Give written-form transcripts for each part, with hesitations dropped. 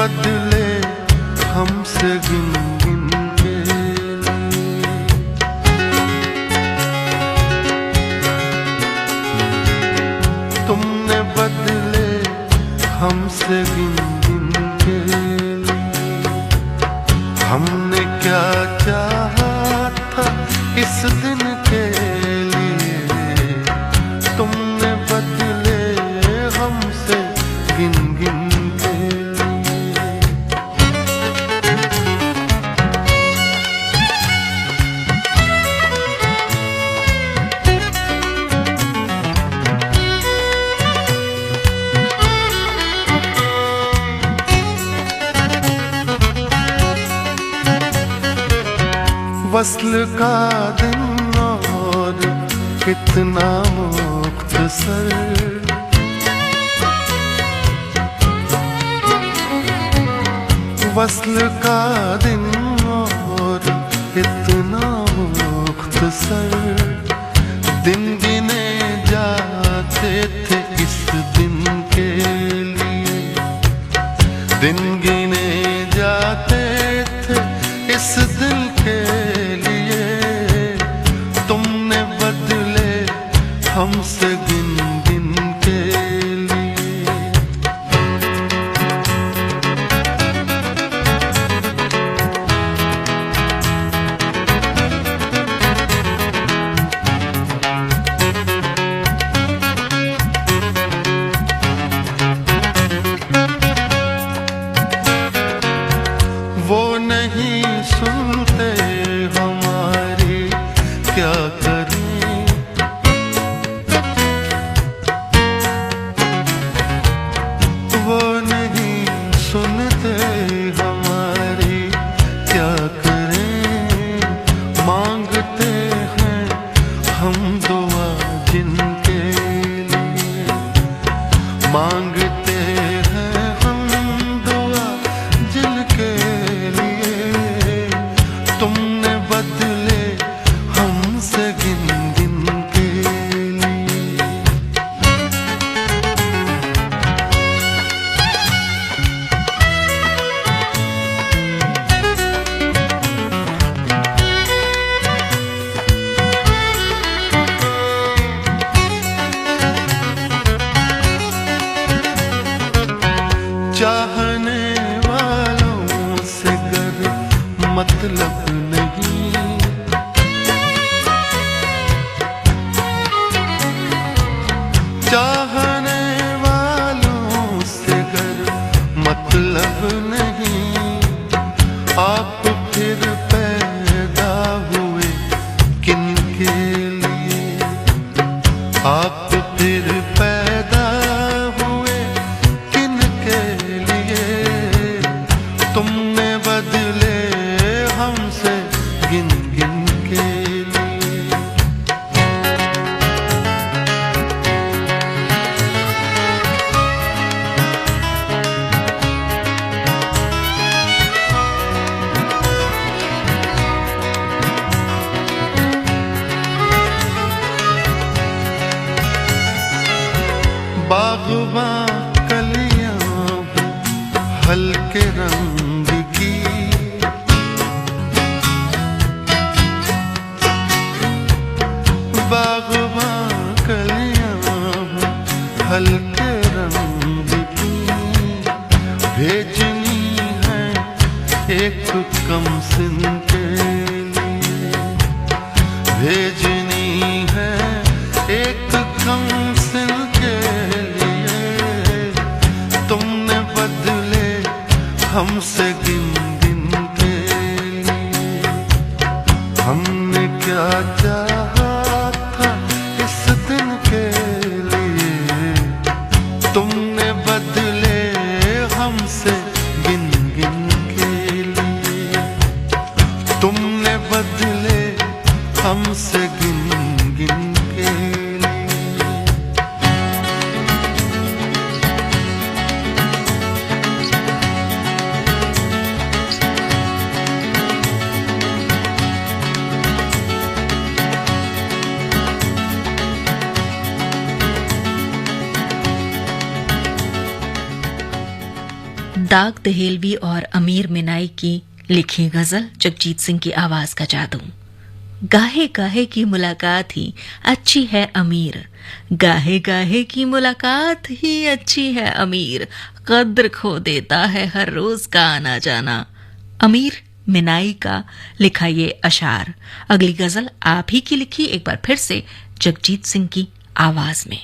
बदले हमसे गिन गिन के लिए। तुमने बदले हमसे गिन गिन के लिए। हमने क्या चाहा था इस दिन के लिए। तुमने बदले हमसे गिन गिन के लिए। वस्ल का दिन और कितना मुख्तसर। वस्ल का दिन और कितना मुख्तसर। दिन गिने जाते थे इस दिन के लिए। दिन गिने जाते थे इस दिल के लिए। तुमने बदले हमसे गिन गिन के लिए। वो नहीं सुनते हमारी क्या करें। वो नहीं सुनते हमारी क्या करें। मांगते हैं हम दुआ जिनके लिए। मांगते हैं हम दुआ जिनके लिए। तुमने बदले हमसे गिन गिन के लिए। चाहने वालों से गर मतलब नहीं। चाहने वालों से गर मतलब नहीं। आप फिर पैदा हुए किनके लिए। आप फिर पैदा हुए किनके लिए। तुमने बदले हमसे गिन गिन के लिए। बाग़बां कलियां हल्के रंग की। बाग़बां कलियां हल्के रंग की। भेजनी है एक कम सिन के लिए। भेजनी है एक कम सिन के लिए। तुमने बदले हमसे गिन गिन के लिए। हमने क्या चाहा था इस दिन के लिए। तुमने बदले हमसे गिन गिन के लिए। तुमने बदले हमसे गिन दाग दहेलवी और अमीर मिनाई की लिखी गजल, जगजीत सिंह की आवाज का जादू। गाहे गाहे की मुलाकात ही अच्छी है अमीर, गाहे गाहे की मुलाकात ही अच्छी है अमीर, कद्र खो देता है हर रोज का आना जाना। अमीर मिनाई का लिखा ये अशार। अगली गजल आप ही की लिखी, एक बार फिर से जगजीत सिंह की आवाज में।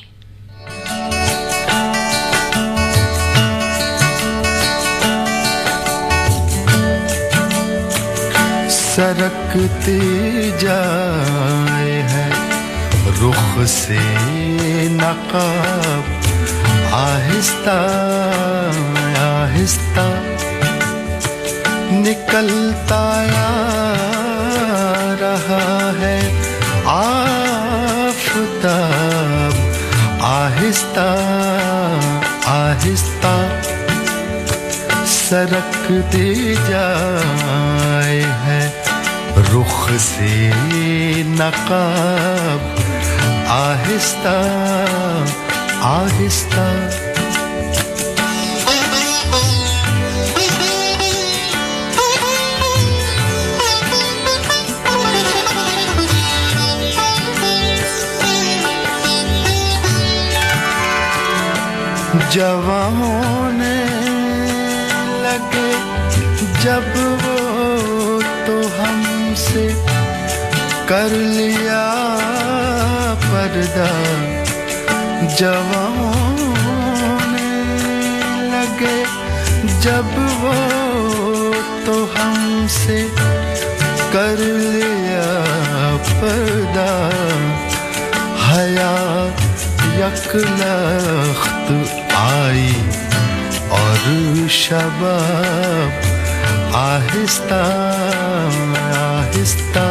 सरकते जाए है रुख से नकाब, आहिस्ता आहिस्ता निकलता आ रहा है आफताब, आहिस्ता आहिस्ता सरकते जाए है रुख से नकाब, आहिस्ता आहिस्ता। जवां होने लगे जब वो तो हमसे कर लिया पर्दा, जवां होने लगे जब वो तो हमसे कर लिया पर्दा, हया यकलख्त आई और शबाब, आहिस्ता आहिस्ता।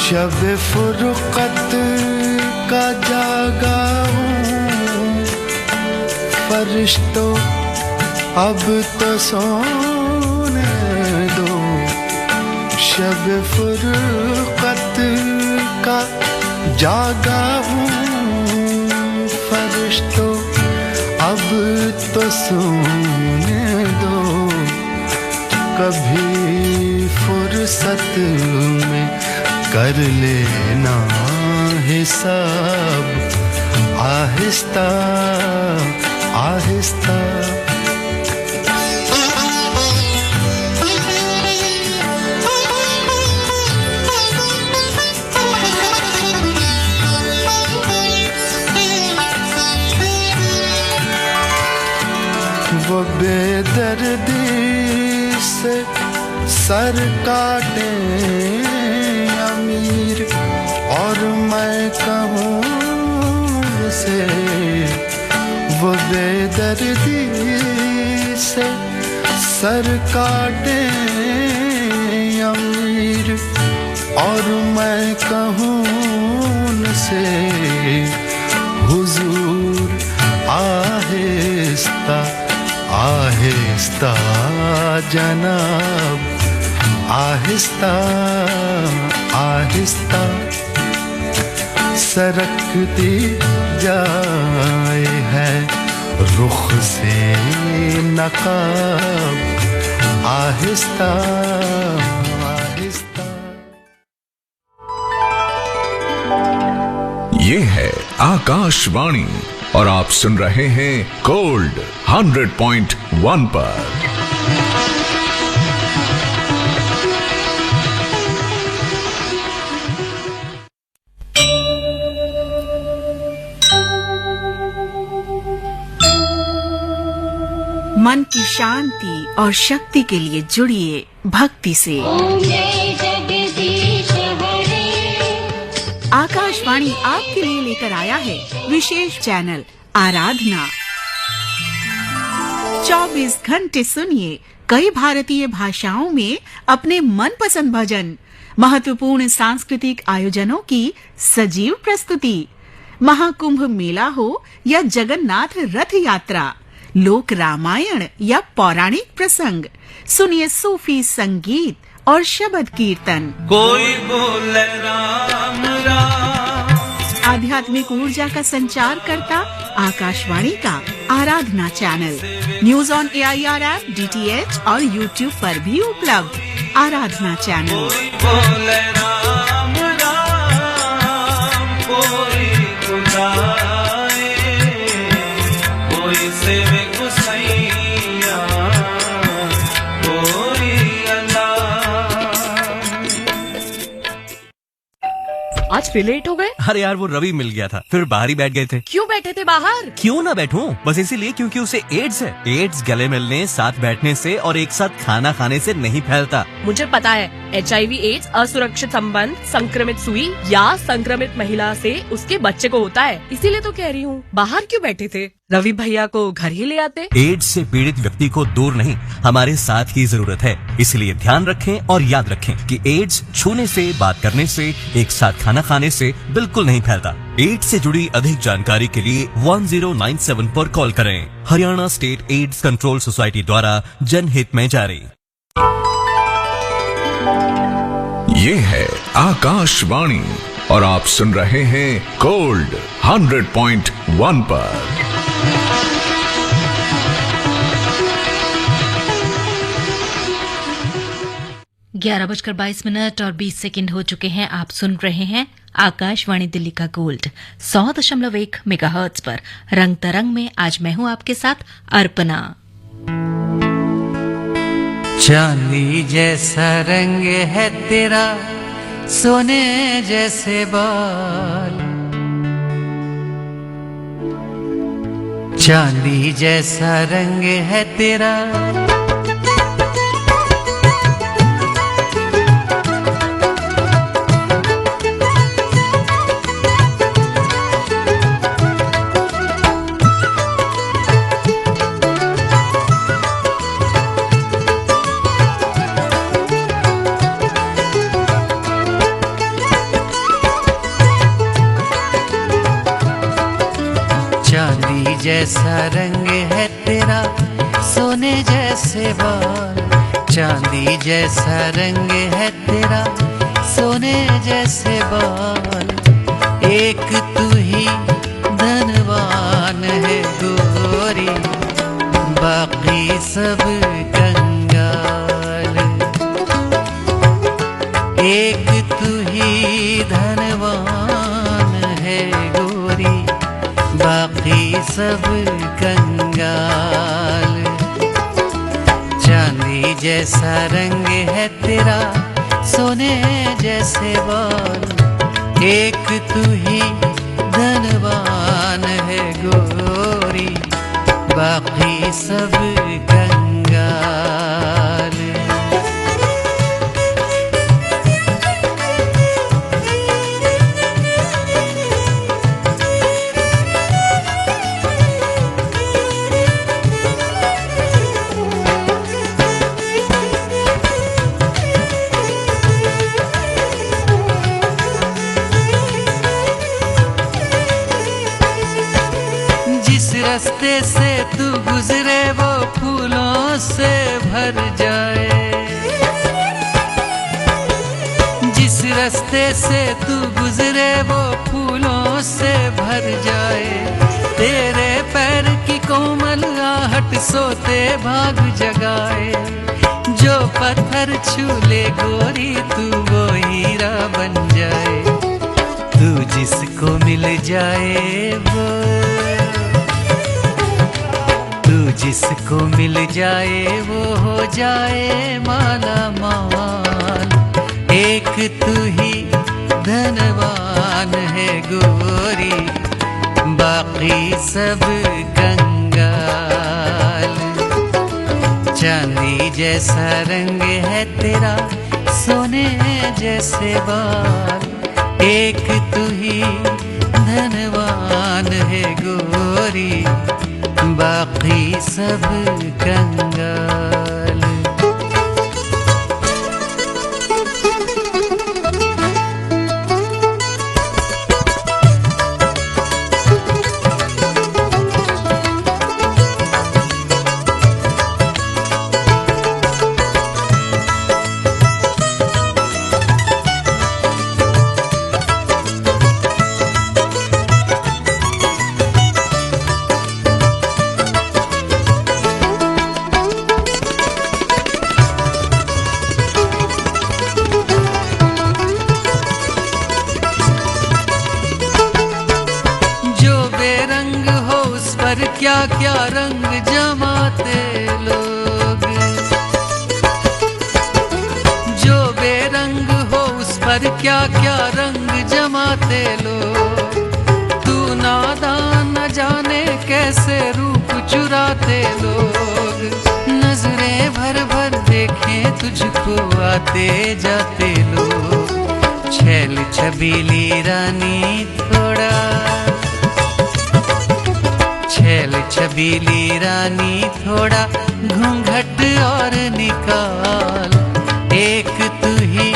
शब फुरकत का जागा हूँ, फरिश्तों अब तो सोने दो। शब फुरकत का जागा हूँ, फरिश्तों अब तो सोने दो। कभी फुर्सत में कर लेना हिसाब, आहिस्ता आहिस्ता। वो बेदर्दी से सर काटे अमीर और मैं कहूँ से, वो बेदर्दी से सर काटे अमीर और मैं कहूँ से, हुजूर आहिस्ता आहिस्ता जनाब, आहिस्ता आहिस्ता सरकती जाए है रुख से नकाब, आहिस्ता आहिस्ता। ये है आकाशवाणी और आप सुन रहे हैं गोल्ड 100.1 पर। मन की शांति और शक्ति के लिए जुड़िए भक्ति से। आकाशवाणी आपके लिए लेकर आया है विशेष चैनल आराधना। 24 घंटे सुनिए कई भारतीय भाषाओं में अपने मनपसंद भजन, महत्वपूर्ण सांस्कृतिक आयोजनों की सजीव प्रस्तुति, महाकुंभ मेला हो या जगन्नाथ रथ यात्रा, लोक रामायण या पौराणिक प्रसंग, सुनिए सूफी संगीत और शबद कीर्तन। कोई बोले राम राम। आध्यात्मिक ऊर्जा का संचार करता आकाशवाणी का Aradhana channel. News on AIR app, DTH और YouTube पर भी उपलब्ध। आराधना चैनल। कोई बोले राम राम, कोई बुलाए, कोई सेवे गुसैया, कोई अल्लाह। आज फिर लेट हो गए? अरे यार वो रवि मिल गया था, फिर बाहर ही बैठ गए थे। क्यों बैठे थे बाहर? क्यों ना बैठूं, बस इसीलिए क्योंकि उसे एड्स है। एड्स गले मिलने, साथ बैठने से और एक साथ खाना खाने से नहीं फैलता। मुझे पता है, HIV एड्स असुरक्षित संबंध, संक्रमित सुई या संक्रमित महिला से उसके बच्चे को होता है। इसीलिए तो कह रही हूँ, बाहर क्यों बैठे थे? रवि भैया को घर ही ले आते। एड्स से पीड़ित व्यक्ति को दूर नहीं, हमारे साथ की जरूरत है। इसलिए ध्यान रखें और याद रखें कि एड्स छूने से, बात करने से, एक साथ खाना खाने से बिल्कुल नहीं फैलता। एड्स से जुड़ी अधिक जानकारी के लिए 1097 पर कॉल करें। Haryana state AIDS control society द्वारा जनहित में जारी। ये है आकाशवाणी और आप सुन रहे हैं गोल्ड 100.1 पर। 11:22 और 20 सेकंड हो चुके हैं। आप सुन रहे हैं आकाशवाणी दिल्ली का गोल्ड 100.1 मेगाहर्ट्ज पर। रंग तरंग में आज मैं हूं आपके साथ अर्पणा। चांदी जैसा रंग है तेरा, सोने जैसे बाल, चांदी जैसा रंग है तेरा, जैसा रंग है तेरा, सोने जैसे बाल, चांदी जैसा रंग है तेरा, सोने जैसे बाल, एक तू ही धनवान है गोरी, बाकी सब कंगाल, एक तू ही धनवान है गोरी, बाकी सब कंगाल। चांदी जैसा रंग है तेरा, सोने जैसे बाल, एक तू ही धनवान है गोरी, बाकी सब कंगाल। रास्ते से तू गुजरे वो फूलों से भर जाए, जिस रास्ते से तू गुजरे वो फूलों से भर जाए, तेरे पैर की कोमल आहट सोते भाग जगाए, जो पत्थर छू ले गोरी तू वो हीरा बन जाए, तू जिसको मिल जाए वो, जिसको मिल जाए वो हो जाए माला माल, एक तू ही धनवान है गोरी, बाकी सब कंगाल। चांदी जैसा रंग है तेरा, सोने जैसे बाल, एक तू ही धनवान है गोरी, बाकी सब कंगाल। क्या क्या रंग जमाते लोग। जो बेरंग हो उस पर क्या क्या रंग जमाते लोग। तू नादान न जाने कैसे रूप चुराते लोग। नजरें भर भर देखें तुझको आते जाते लोग। छैल छबीली रानी थोड़ा, छैल छबीली रानी थोड़ा घूंघट और निकाल। एक तू ही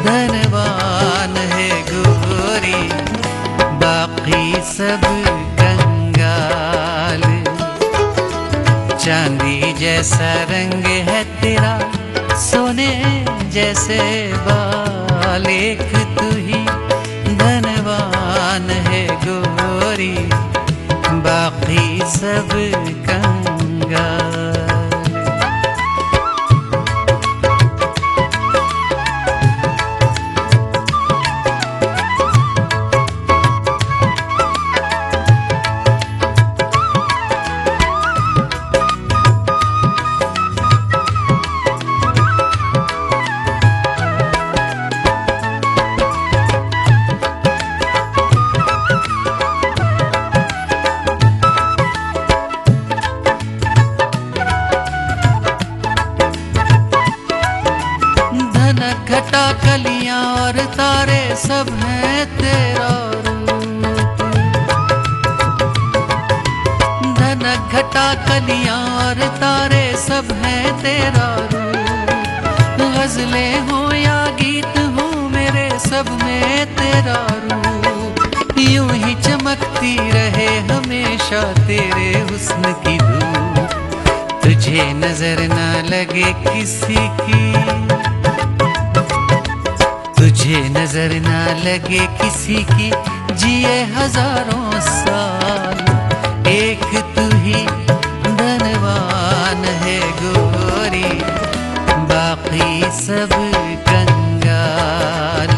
धनवान है गोरी, बाकी सब कंगाल। चांदी जैसा रंग है तेरा, सोने जैसे बाल। एक तू ही धनवान है गोरी, बाकी सब कंगाल। घटा कलियां और तारे सब हैं तेरा रूप। धनक घटा कलियां और तारे सब हैं तेरा रूप। गजलें हो या गीत हो मेरे सब में तेरा रूप। यूं ही चमकती रहे हमेशा तेरे हुस्न की धूप। तुझे नजर ना लगे किसी की, तुझे नजर ना लगे किसी की, जिए हजारों साल। एक तू ही धनवान है गोरी, बाकी सब कंगाल।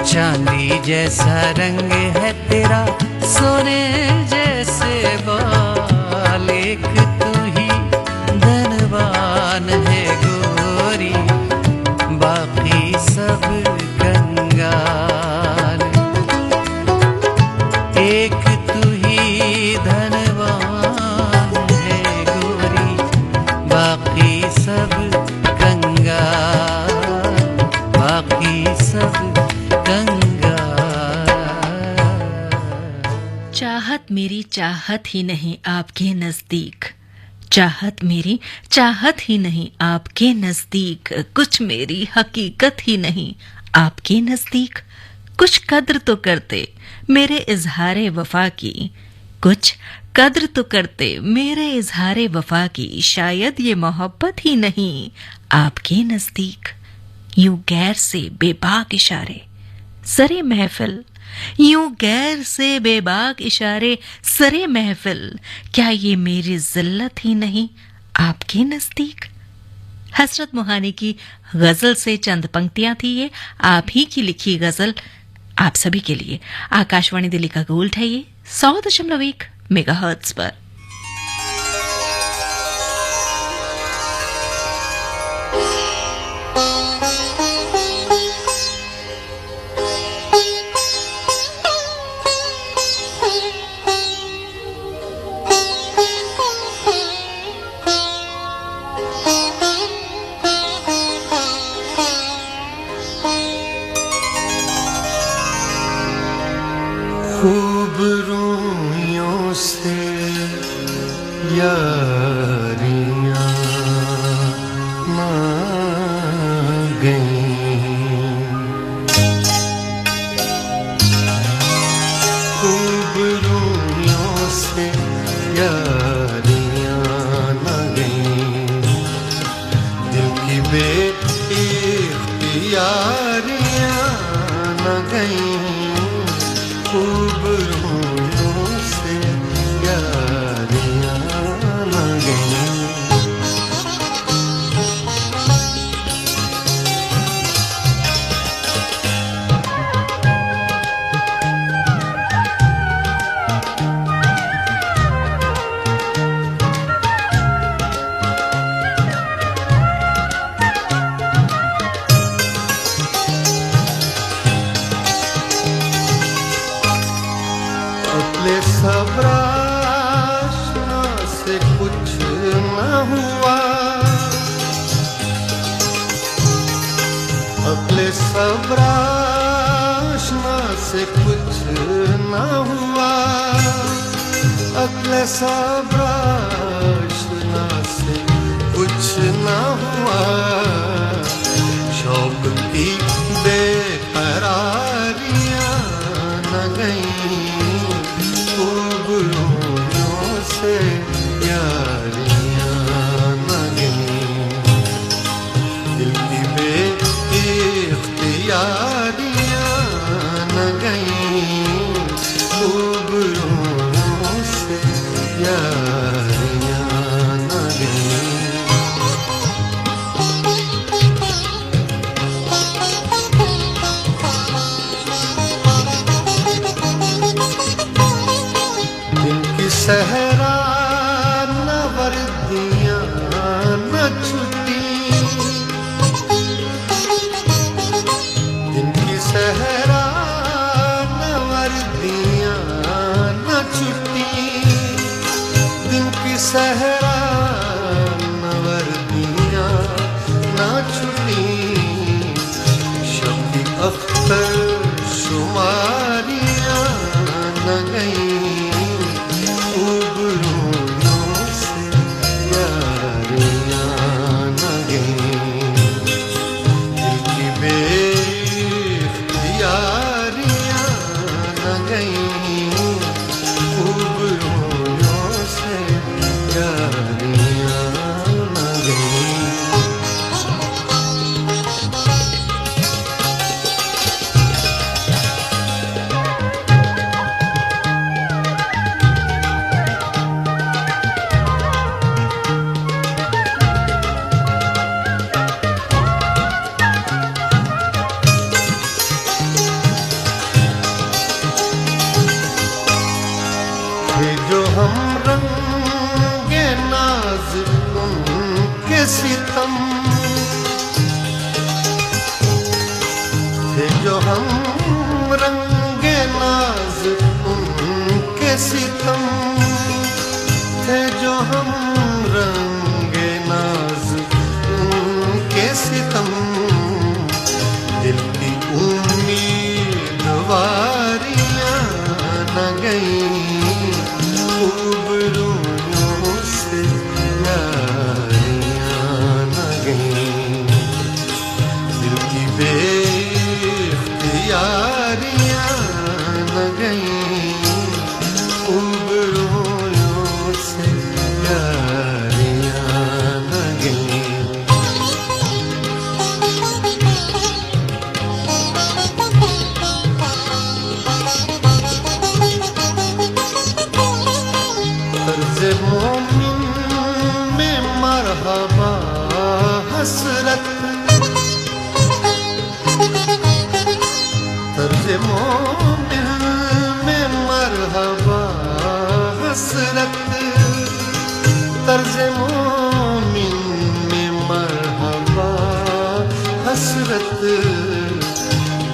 चांदी जैसा रंग है तेरा, सोने जैसे बाल। एक तू ही धनवान है गोरी, बाकी सब कंगाल। एक तू ही धनवान है गोरी, बाकी सब कंगाल। बाकी सब कंगाल। चाहत मेरी चाहत ही नहीं आपके नजदीक, चाहत मेरी चाहत ही नहीं आपके नजदीक। कुछ मेरी हकीकत ही नहीं आपके नजदीक। कुछ कद्र तो करते मेरे इजहारे वफा की, कुछ कद्र तो करते मेरे इजहारे वफा की। शायद ये मोहब्बत ही नहीं आपके नजदीक। यूं गैर से बेबाक इशारे सरे महफिल, यूं गैर से बेबाक इशारे सरे महफिल। क्या ये मेरी जिल्लत ही नहीं आपके नजदीक। हसरत मोहानी की गजल से चंद पंक्तियां थी ये, आप ही की लिखी गजल आप सभी के लिए। आकाशवाणी दिल्ली का गोल्ड है ये 100.1 मेगाहर्ट्ज पर। खूब रूयों से यारियां मां गईं। खूब रूयों से यारियां न गईं। दिल की बेइख्तियारियां न गईं। खूब रूयों से यारियां न गईं। अकल सब्राशना से कुछ ना हुआ, अकल सब्राशना से कुछ ना हुआ, शौक की बेकरारियां न गईं, खूब रोयों से यारियां न गईं, दिल की बेइख्तियारियां न गईं, खूब रोयों से यारियां न गईं। सहरा न वर्दियां न छुट्टी, दिन की सहरा न वर्दियां न छुट्टी, दिन की सहरा न वर्दियां न छुट्टी, शब्द अख्तर शुमारियां न गईं, सितम थे जो हम रंगे नाज उनके सितम, थे जो हम रंगे नाज उनके सितम, दिल की उम्मीदवारियां न गईं, खूब रोयों से बेइख्तियारियां न गईं, खूब रोयों से यारियां न गईं। तर्ज़े मोमिन में मरहबा हसरत, तर्ज़े मोमिन में मरहबा हसरत, तर्ज़े मोमिन में मरहबा हसरत,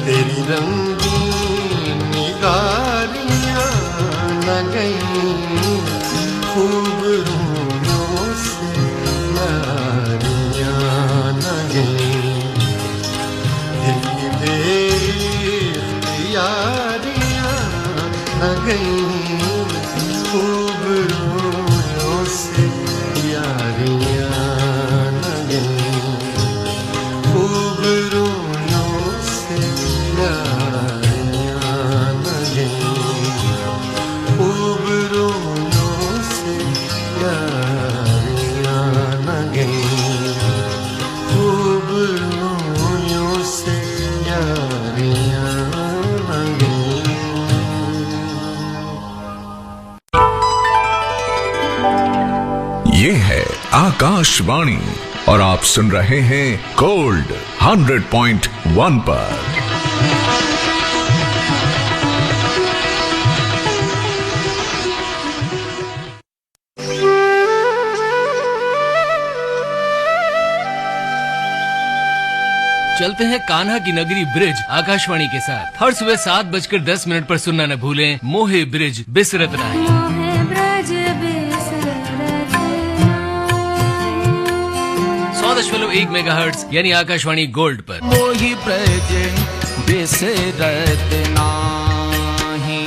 तेरी रंगीन निगारियां न गईं, खूब रोयों से यारियां न गईं, दिल की बेइख्तियारियां न गईं, खूब रोयों से यारियां न गईं, खूब रोयों से यारियां न गईं, खूब रोयों से यारियां न गईं, खूब रोयों से यारियां न गईं। ये है आकाशवाणी और आप सुन रहे हैं गोल्ड 100.1 पर। चलते हैं कान्हा की नगरी ब्रिज आकाशवाणी के साथ। हर सुबह 7:10 पर सुनना न भूलें मोहे ब्रिज बिसरत नाही। 105.1 मेगाहर्ट्ज यानी आकाशवाणी गोल्ड पर। मोहि ब्रज बिसरत नाही।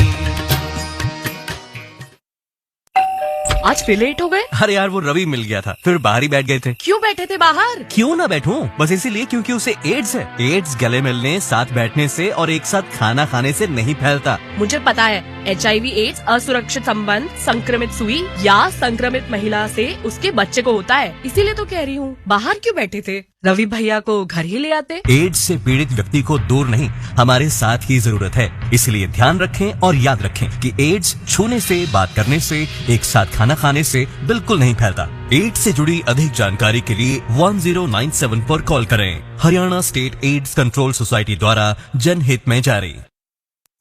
आज फिर लेट हो गए। अरे यार वो रवि मिल गया था, फिर बाहर ही बैठ गए थे। क्यों बैठे थे बाहर? क्यों ना बैठूं? बस इसीलिए क्योंकि उसे एड्स है। एड्स गले मिलने, साथ बैठने से और एक साथ खाना खाने से नहीं फैलता। मुझे पता है, HIV/AIDS असुरक्षित संबंध, संक्रमित सुई या संक्रमित महिला से उसके बच्चे को होता है। इसीलिए तो कह रही हूँ, बाहर क्यों बैठे थे? रवि भैया को घर ही ले आते। एड्स से पीड़ित व्यक्ति को दूर नहीं, हमारे साथ की जरूरत है। इसलिए ध्यान रखें और याद रखें कि एड्स छूने से, बात करने से, एक साथ खाना खाने से बिल्कुल नहीं फैलता। एड्स से जुड़ी अधिक जानकारी के लिए 1097 पर कॉल करें। Haryana state AIDS control society द्वारा जनहित में जारी।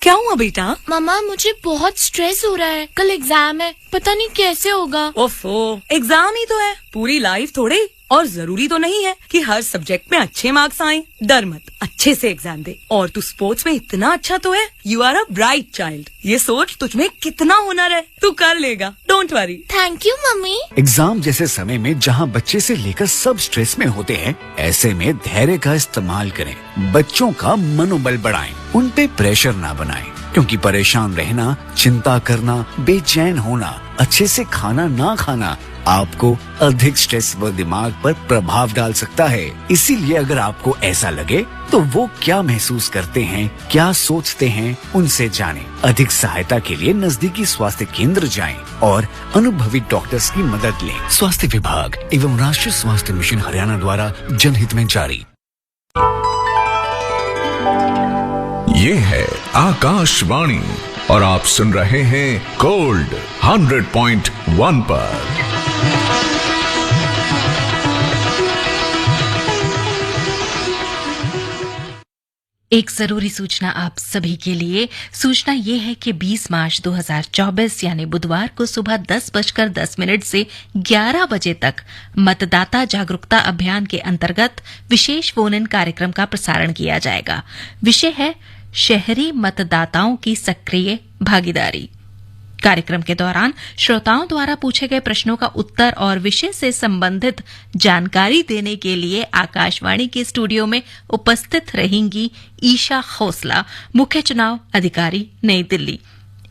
क्या हुआ बेटा? मम्मा मुझे बहुत स्ट्रेस हो रहा है, कल एग्जाम है, पता नहीं कैसे होगा। ओफो, एग्जाम ही तो है, पूरी लाइफ थोड़े। और जरूरी तो नहीं है कि हर सब्जेक्ट में अच्छे मार्क्स आए। डर मत, अच्छे से एग्जाम दे। और तू स्पोर्ट्स में इतना अच्छा तो है, you are a bright child. ये सोच तुझमें कितना हुनर है, तू कर लेगा, don't worry. Thank you mummy. Exam जैसे समय में जहां बच्चे से लेकर सब स्ट्रेस में होते हैं, ऐसे में धैर्य का इस्तेमाल करें। बच्चों का मनोबल बढ़ाएं, उन पे प्रेशर ना बनाएं, क्योंकि परेशान रहना, चिंता करना, बेचैन होना, अच्छे से खाना ना खाना आपको अधिक स्ट्रेस व दिमाग पर प्रभाव डाल सकता है। इसीलिए अगर आपको ऐसा लगे तो वो क्या महसूस करते हैं, क्या सोचते हैं, उनसे जानें। अधिक सहायता के लिए नजदीकी स्वास्थ्य केंद्र जाएं और अनुभवी डॉक्टर्स की मदद लें। स्वास्थ्य विभाग एवं राष्ट्रीय स्वास्थ्य मिशन हरियाणा द्वारा जनहित में जारी। ये है आकाशवाणी और आप सुन रहे हैं गोल्ड 100.1 पर। एक जरूरी सूचना आप सभी के लिए। सूचना ये है कि 20 मार्च 2024 यानी बुधवार को सुबह 10:10 से 11 बजे तक मतदाता जागरूकता अभियान के अंतर्गत विशेष फोन इन कार्यक्रम का प्रसारण किया जाएगा। विषय है शहरी मतदाताओं की सक्रिय भागीदारी। कार्यक्रम के दौरान श्रोताओं द्वारा पूछे गए प्रश्नों का उत्तर और विषय से संबंधित जानकारी देने के लिए आकाशवाणी के स्टूडियो में उपस्थित रहेंगी ईशा खोसला, मुख्य चुनाव अधिकारी, नई दिल्ली।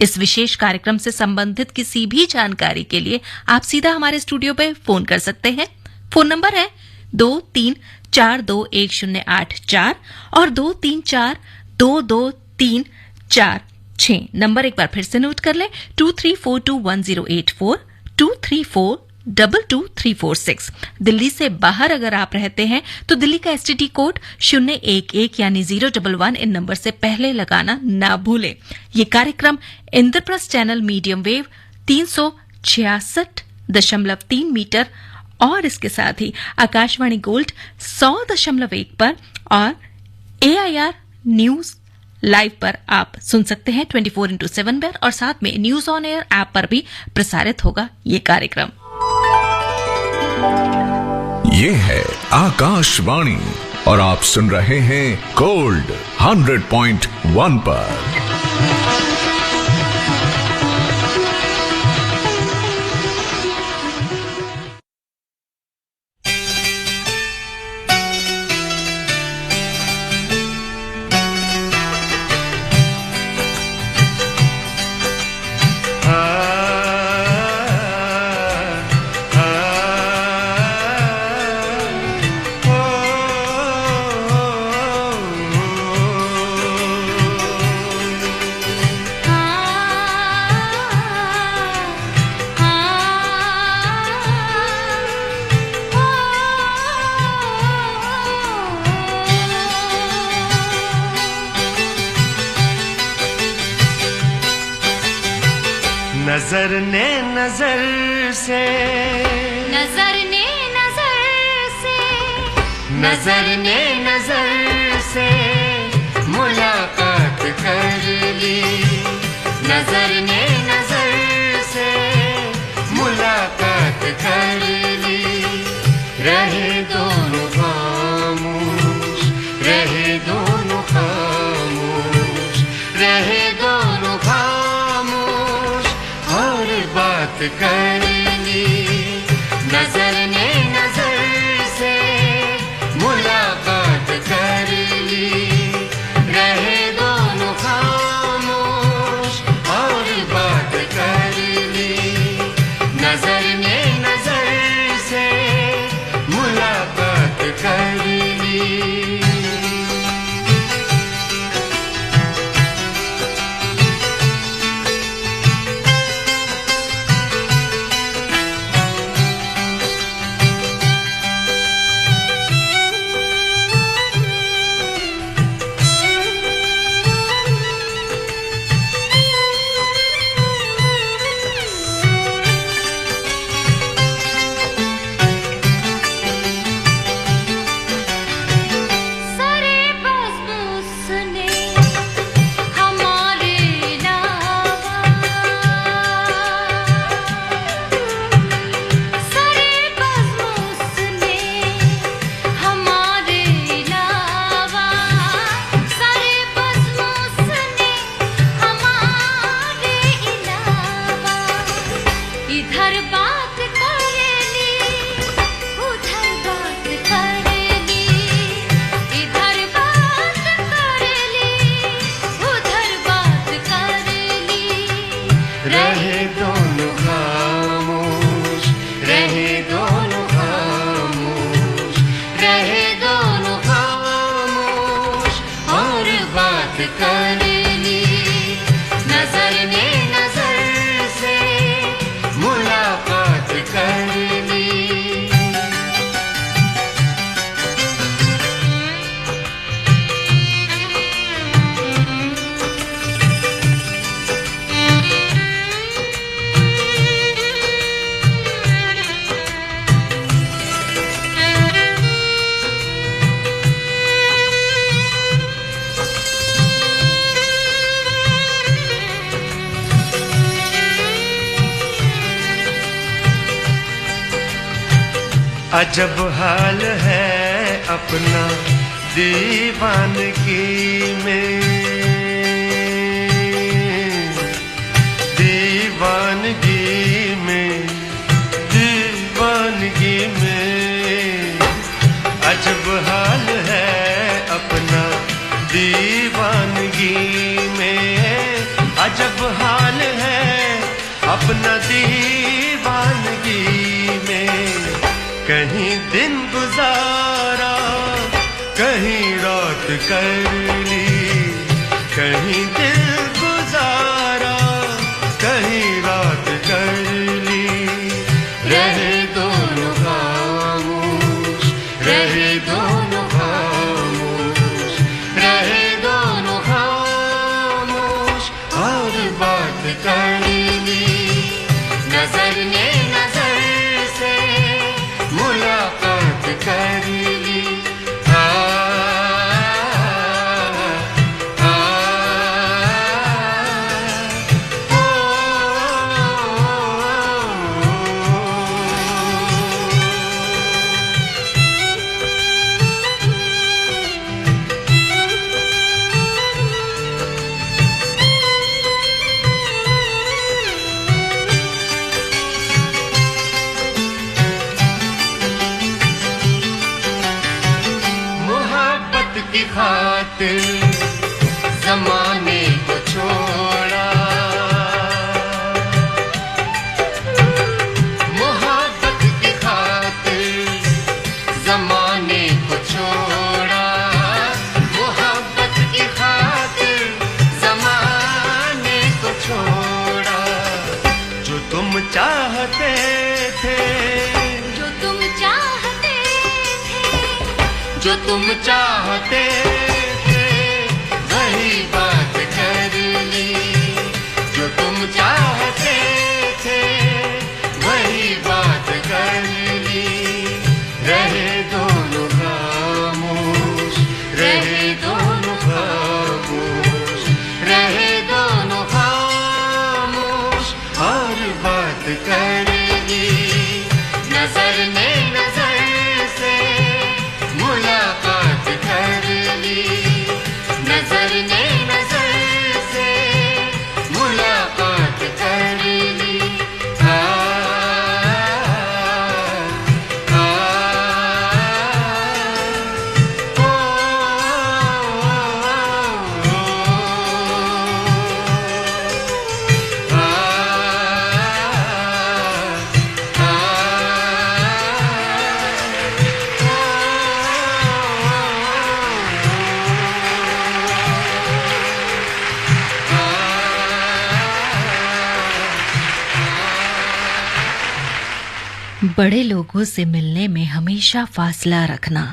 इस विशेष कार्यक्रम से संबंधित किसी भी जानकारी के लिए आप सीधा हमारे स्टूडियो पे फोन कर सकते हैं। फोन नंबर है 23421084 और 23422346। नंबर एक बार फिर से नोट कर लें, 23421084, 23422346। दिल्ली से बाहर अगर आप रहते हैं तो दिल्ली का STD कोड 011 यानी 011 इन नंबर से पहले लगाना ना भूलें। ये कार्यक्रम Indraprastha channel medium wave 366.3 metre और इसके साथ ही आकाशवाणी गोल्ड 100.1 पर और AIR न्यूज लाइव पर आप सुन सकते हैं 24/7 पर, और साथ में न्यूज ऑन एयर ऐप पर भी प्रसारित होगा ये कार्यक्रम। ये है आकाशवाणी और आप सुन रहे हैं गोल्ड 100.1 पर। नजर ने नजर से, नजर ने नजर से, नजर ने नजर से मुलाकात कर ली। नजर ने नजर से मुलाकात कर ली। रहे दोनों खामोश, रहे दोनों खामोश, रहे दोनों खामोश और बात कर ली। नजर ने नजर से इधर बात करेली उधर बात करेली इधर बात करेली उधर बात करेली रहे दोनों खामोश रहे दोनों खामोश रहे दोनों खामोश और बात करेली नजर ने नजर से मुलाकात करेली अजब हाल है अपना दीवानगी में दीवानगी में दीवानगी में अजब हाल है अपना दीवानगी में अजब हाल है अपना दीवानगी में कहीं दिन गुजारा कहीं रात कर ली कहीं दिल गुजारा कहीं रात कर ली रहे दोनों खामोश रहे दोनों खामोश रहे दोनों खामोश और बात कर ली नजर ने नजर से मुलाकात कर ली की खातिर जमाने को छोड़ा मोहब्बत की खातिर जमाने को छोड़ा मोहब्बत की खातिर जमाने को छोड़ा जो तुम चाहते थे जो तुम चाहते जो तुम चाहते थे वही बात कर ली जो तुम चाहते थे वही बात कर ली रहे दोनों खामोश रहे दोनों खामोश रहे दोनों खामोश और बात कर ली नजर ने नजर से मुलाकात कर ली नजर ने नजर से मुलाकात कर ली बड़े लोगों से मिलने में हमेशा फासला रखना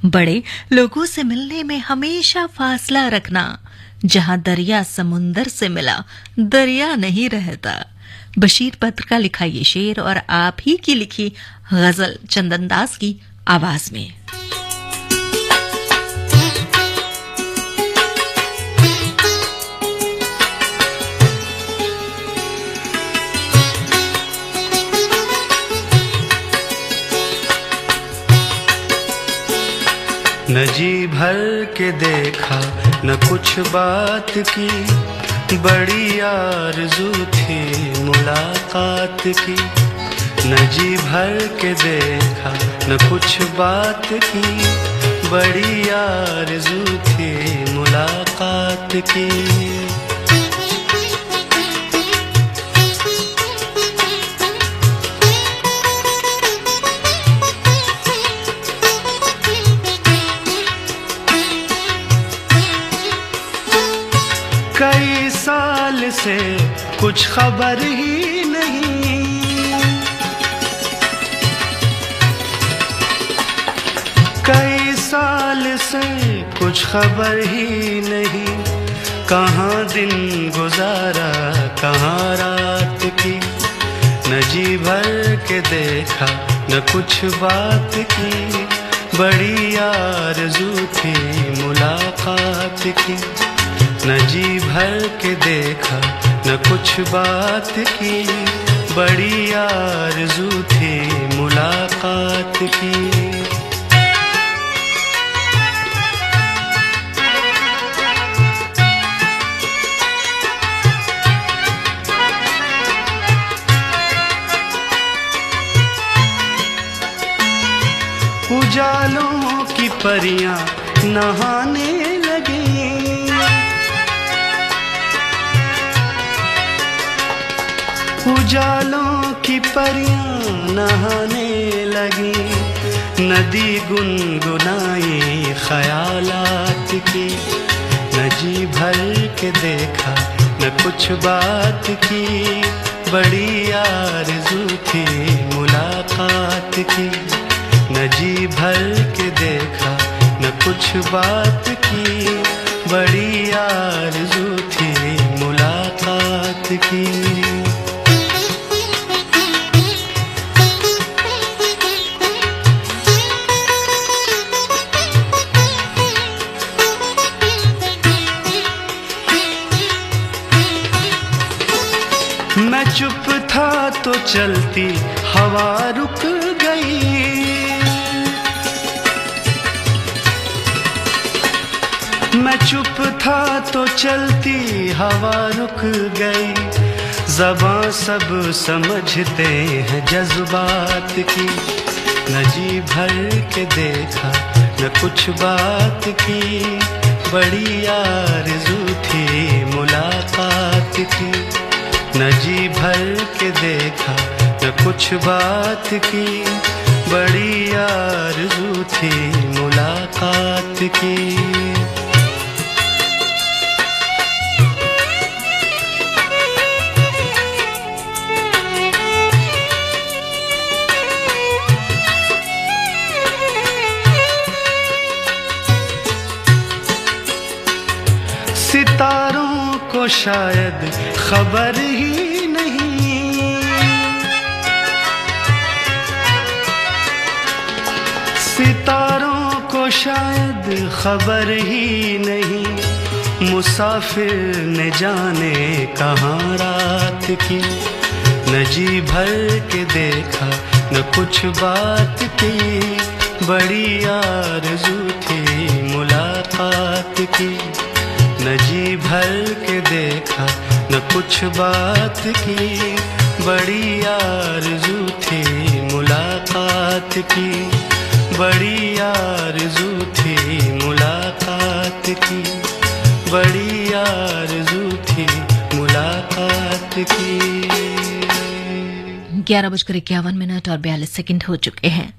बड़े लोगों से मिलने में हमेशा फासला रखना जहां दरिया समुंदर से मिला दरिया नहीं रहता बशीर पत्र का लिखा ये शेर और आप ही की लिखी गजल चंदन दास की आवाज में न जी भर के देखा न कुछ बात की बड़ी आरज़ू थी मुलाकात की, न जी भर के देखा न कुछ बात की, बड़ी आरज़ू थी मुलाकात की। कई साल से कुछ खबर ही नहीं, कई साल से कुछ खबर ही नहीं, कहाँ दिन गुजारा कहाँ रात की, न जी भर के देखा न कुछ बात की, बड़ी आरज़ू थी मुलाकात की, न जी भर के देखा न कुछ बात की, बड़ी आरज़ू थी मुलाकात की। उजालों की परियां नहाने लगी, उजालों की परियां नहाने लगी, नदी गुनगुनाई ख्यालात की, न जी भर के देखा न कुछ बात की, बड़ी आरज़ू थी मुलाकात की, न जी भर के देखा न कुछ बात की, बड़ी आरज़ू थी मुलाकात की। मैं चुप था तो चलती हवा रुक गई, मैं चुप था तो चलती हवा रुक गई, ज़बां सब समझते हैं जज्बात की, न जी भर के देखा न कुछ बात की, बड़ी आरज़ू थी मुलाकात की, न जी भर के देखा न कुछ बात की, बड़ी आरज़ू थी मुलाकात की। सितारों को शायद खबर ही नहीं, सितारों को शायद खबर ही नहीं, मुसाफिर ने जाने कहाँ रात की, न जी भर के देखा न कुछ बात की, बड़ी आरज़ू थी मुलाकात की, न जी भर के देखा न कुछ बात की, बड़ी आरज़ू थी मुलाकात की, बड़ी आरज़ू थी मुलाकात की, बड़ी आरज़ू थी मुलाकात की। 11:51 और 42 सेकंड हो चुके हैं।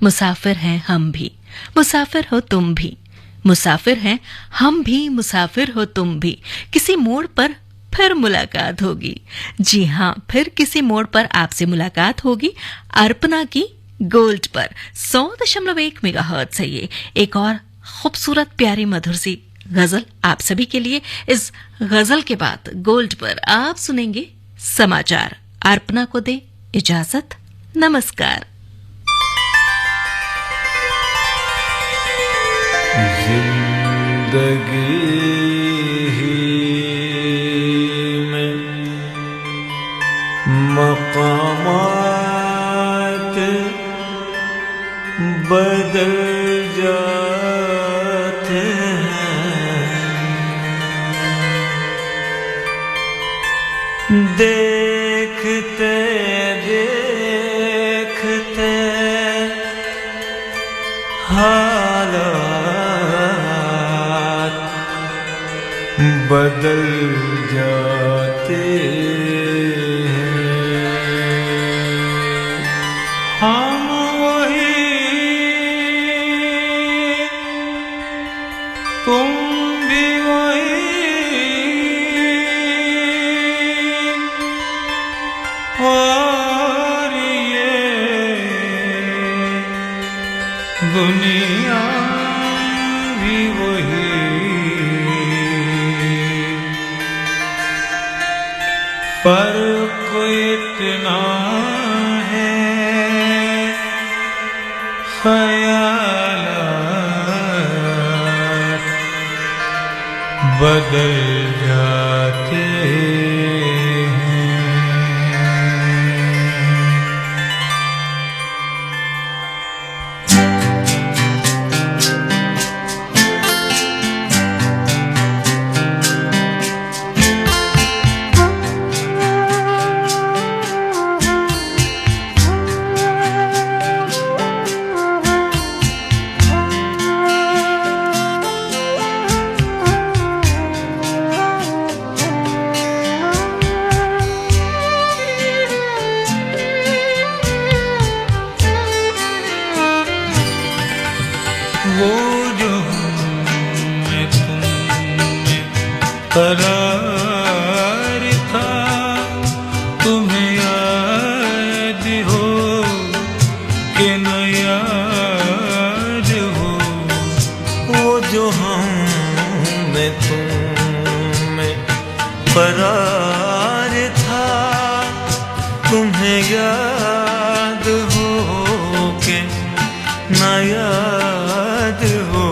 मुसाफिर हैं हम भी, मुसाफिर हो तुम भी, मुसाफिर हैं हम भी, मुसाफिर हो तुम भी, किसी मोड़ पर फिर मुलाकात होगी। जी हाँ, फिर किसी मोड़ पर आपसे मुलाकात होगी अर्पणा की गोल्ड पर 100.1 मेगाहर्ट्ज़ है ये। एक और खूबसूरत प्यारी मधुर सी गजल आप सभी के लिए। इस गजल के बाद गोल्ड पर आप सुनेंगे समाचार। अर्पणा को दे इजाजत, नमस्कार। जिंदगी में मकामात बदल जाते हैं, देखते देखते हालात बदल जाते हैं। हम वही तुम भी वही और ये दुनिया भी वही। फर्क इतना है ख्यालात बदल जाते वो जो मैं तुम में करार था तुम्हें याद हो कि न याद हो। वो जो हम में तुम में करार था तुम्हें याद हो कि न याद हो।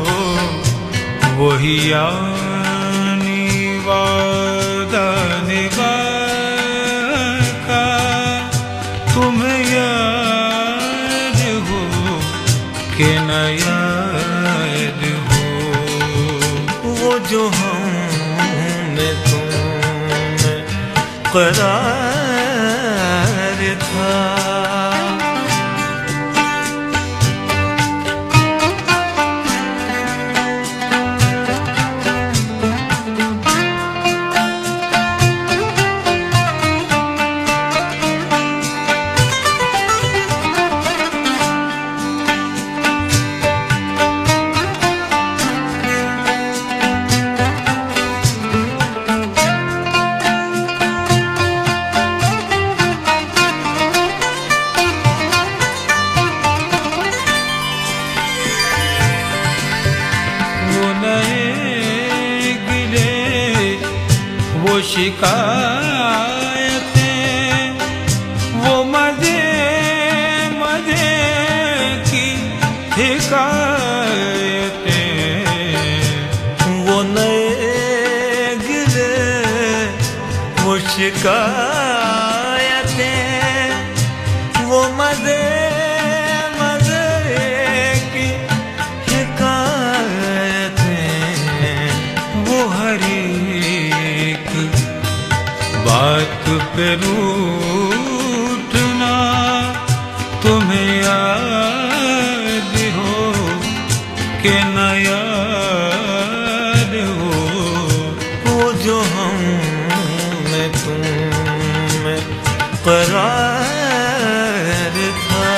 वही यानी वादा निभा का तुम्हें याद हो कि न याद हो। वो जो हम में तुम में करार था। वो शिकायतें वो मजे मजे की हिकायतें वो नए गिले वो शिकायतें वो मजे मजे की हिकायतें वो हरी बात पे रूठना तुम्हें याद हो कि न याद हो। वो जो हम में तुम में करार था।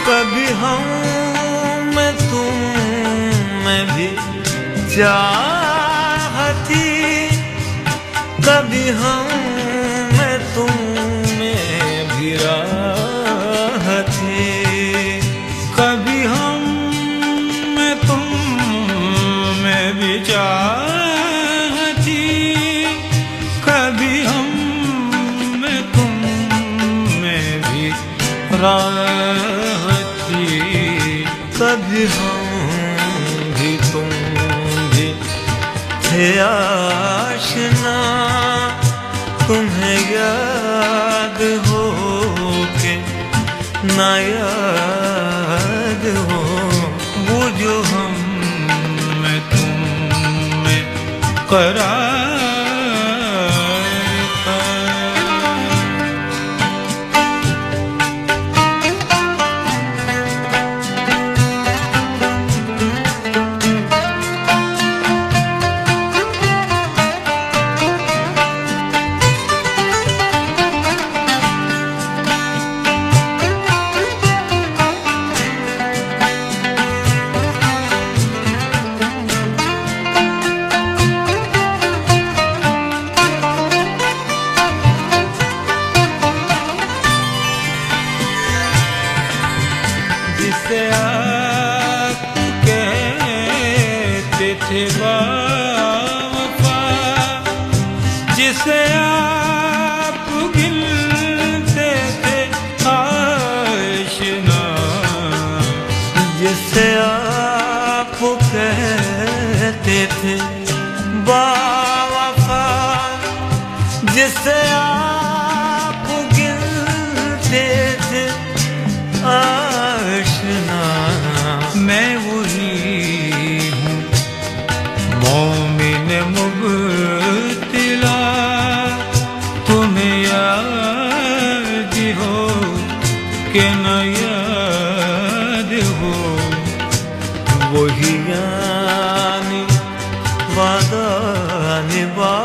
कभी हम में तुम में भी चाहती, कभी हम में तुम में भी राह थी, कभी हम में तुम में भी चाहती, राह थी, कभी हम भी तुम भी थे आशना। तुम्हें याद हो के ना याद हो, वो जो हम में तुम में करार था। जिसे आप कहते थे वाफा, जिसे आप गिनते थे आशना, जिसे आप कहते थे वाफा, जिसे आप गिनते थे आशना। मैं वही हूँ मोमिन मुब्तिला, तुम्हें याद हो कि न याद हो, वही यानी वादा निभा